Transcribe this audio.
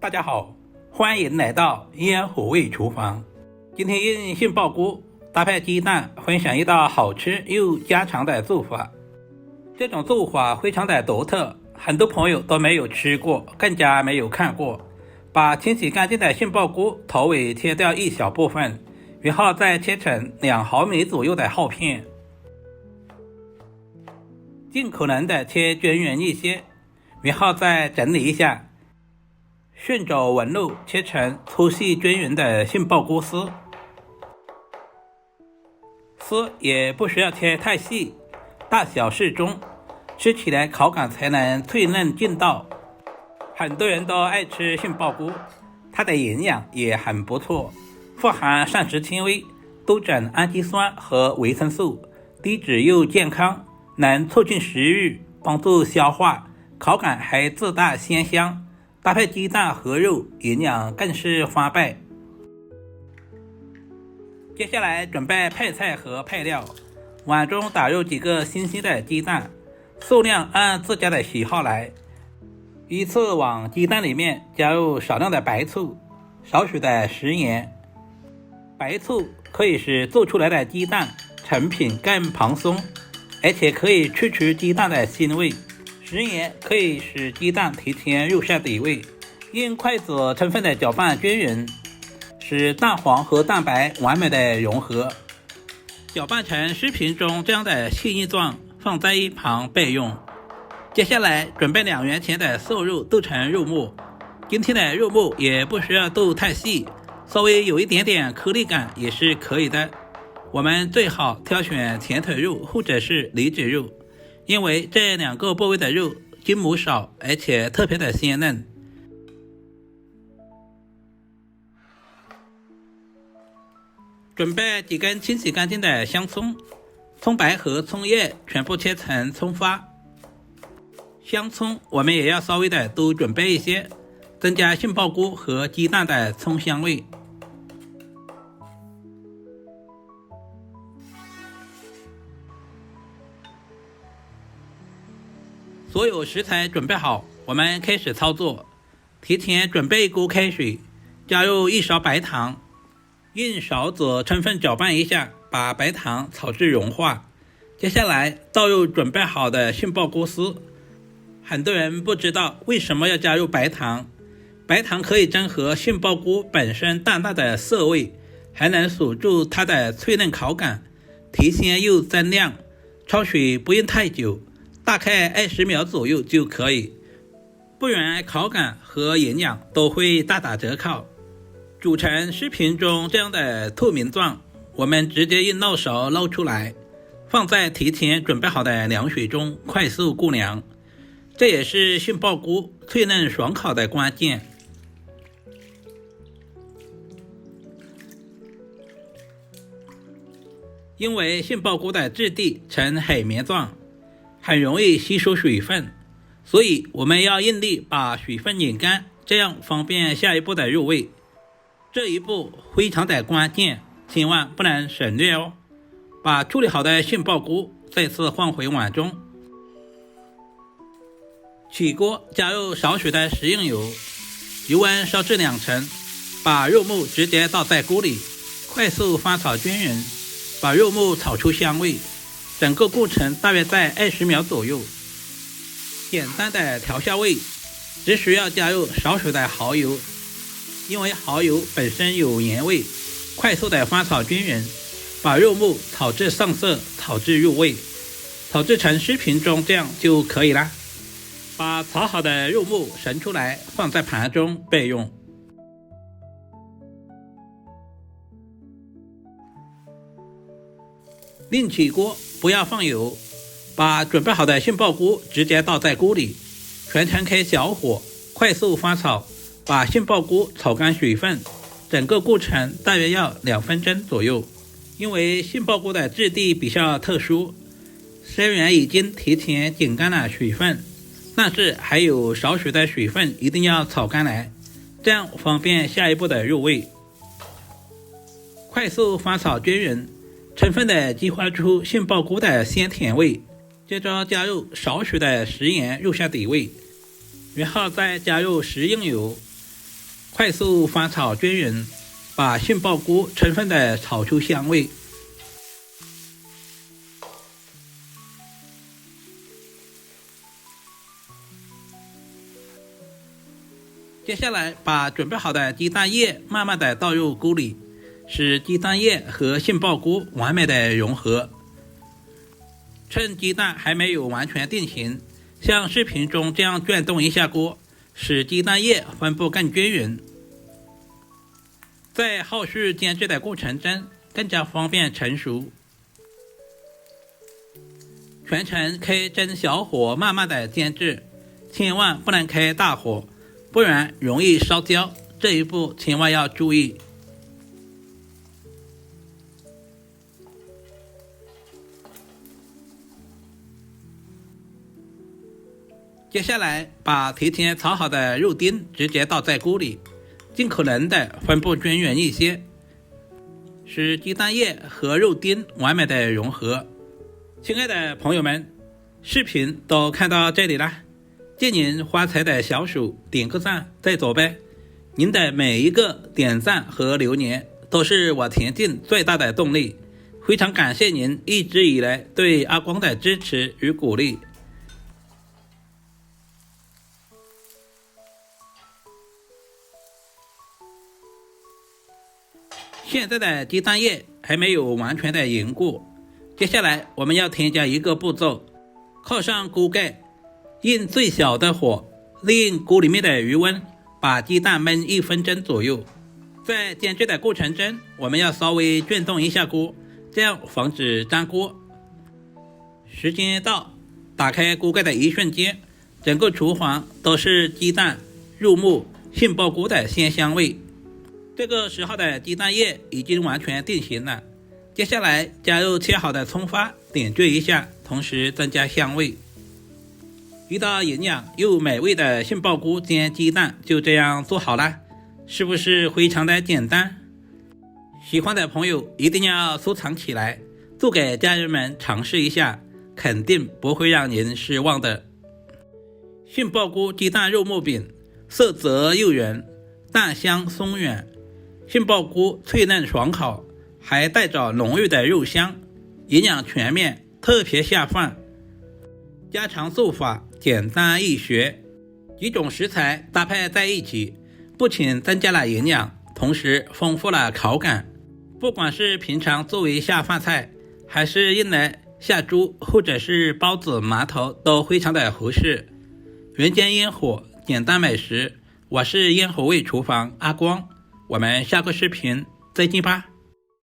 大家好，歡迎來到煙火味廚房。今天用杏鮑菇搭配雞蛋，分享一道好吃又家常的做法。這種做法非常的獨特，很多朋友都沒有吃過，更加沒有看過。把清洗乾淨的杏鮑菇頭尾切掉一小部分，然後再切成2毫米左右的厚片，盡可能的切均勻一些，然後再整理一下，順着紋路切成粗細均勻的杏鮑菇絲。絲也不需要切太細，大小適中，吃起來口感才能脆嫩劲道。很多人都愛吃杏鮑菇，它的營養也很不錯，富含膳食纖維、多種氨基酸和維生素，低脂又健康，能促進食慾，幫助消化，口感還自帶鮮香，搭配雞蛋和肉，營養更是翻倍。接下來準備配菜和配料，碗中打入幾個新鮮的雞蛋，數量按自家的喜好來。依次往雞蛋裡面加入少量的白醋，少許的食鹽。白醋可以使做出來的雞蛋成品更蓬鬆，而且可以去除雞蛋的腥味。食鹽可以使雞蛋提前入下底味。用筷子充分的攪拌均勻，使蛋黃和蛋白完美的融合。攪拌成視頻中這樣的細粒狀，放在一旁備用。接下來準備2元錢的瘦肉剁成肉末，今天的肉末也不需要剁太細，稍微有一點點顆粒感也是可以的。我們最好挑選前腿肉或者是里脊肉，因為這2個部位的肉筋膜少，而且特別的鮮嫩。準備幾根清洗乾淨的香蔥，蔥白和蔥葉全部切成蔥花。香蔥我們也要稍微的多準備一些，增加杏鮑菇和雞蛋的蔥香味。所有食材準備好，我們開始操作。提前準備一鍋開水，加入1勺白糖，用勺子充分攪拌一下，把白糖炒至融化。接下來倒入準備好的杏鮑菇絲。很多人不知道為什麼要加入白糖，白糖可以中和杏鮑菇本身淡淡的澀味，還能鎖住它的脆嫩口感，提鮮又增亮。焯水不用太久，大概20秒左右就可以，不然口感和營養都會大打折扣。煮成視頻中這樣的透明狀，我們直接用漏勺撈出來，放在提前準備好的涼水中快速過涼。這也是杏鮑菇脆嫩爽口的關鍵。因為杏鮑菇的質地呈海綿狀，很容易吸收水分，所以我們要用力把水分擰乾，這樣方便下一步的入味。這一步非常的關鍵，千萬不能省略哦。把處理好的杏鮑菇再次放回碗中。起鍋加入少許的食用油，油溫燒至2成，把肉末直接倒在鍋裡，快速翻炒均勻，把肉末炒出香味。整個過程大約在20秒左右。簡單的調香味，只需要加入少許的蠔油，因為蠔油本身有鹽味，快速的翻炒均勻，把肉末炒至上色，炒至入味，炒制成視頻中這樣就可以了。把炒好的肉末盛出來，放在盤中備用。另起鍋，不要放油，把準備好的杏鮑菇直接倒在鍋裡，全程開小火，快速翻炒，把杏鮑菇炒乾水分。整個過程大約要2分鐘左右。因為杏鮑菇的質地比較特殊，雖然已經提前緊乾了水分，但是還有少許的水分一定要炒乾來，這樣方便下一步的入味。快速翻炒均勻，充分的激發出杏鮑菇的鮮甜味，接着加入少許的食鹽入下底味，然後再加入食用油，快速翻炒均勻，把杏鮑菇充分的炒出香味。接下来把準備好的雞蛋液慢慢的倒入菇裡，使雞蛋液和杏鮑菇完美的融合。趁雞蛋還沒有完全定型，像視頻中這樣轉動一下鍋，使雞蛋液分布更均勻。在後續煎製的過程中更加方便成熟。全程開中小火慢慢的煎製，千萬不能開大火，不然容易燒焦，這一步千萬要注意。接下來把提前炒好的肉丁直接倒在鍋裡，盡可能的分布均勻一些，使雞蛋液和肉丁完美的融合。親愛的朋友們，視頻都看到這裡了，借您發財的小手點個讚再走唄。您的每一個點讚和留言都是我前進最大的動力，非常感謝您一直以來對阿光的支持與鼓勵。現在的雞蛋液還沒有完全的凝固，接下來我們要添加一個步驟，扣上鍋蓋，用最小的火，利用鍋裡面的餘溫，把雞蛋燜1分鐘左右。在煎製的過程中，我們要稍微轉動一下鍋，這樣防止粘鍋。時間到，打開鍋蓋的一瞬間，整個廚房都是雞蛋、肉末、杏鮑菇的鮮香味。這個時候的雞蛋液已經完全定型了，接下來加入切好的蔥花，點綴一下，同時增加香味。一道營養又美味的杏鮑菇煎雞蛋就這樣做好了，是不是非常的簡單？喜歡的朋友一定要收藏起來，做給家人們嘗試一下，肯定不會讓您失望的。杏鮑菇雞蛋肉末餅，色澤誘人，蛋香鬆軟，杏鮑菇脆嫩爽口，還帶着濃郁的肉香，營養全面，特別下飯。家常做法簡單易學，幾種食材搭配在一起，不僅增加了營養，同時豐富了口感。不管是平常作為下飯菜，還是用來下豬或者是包子饅頭，都非常的合適。人間煙火，簡單美食，我是咽火味廚房阿光，我們下個視頻再見吧。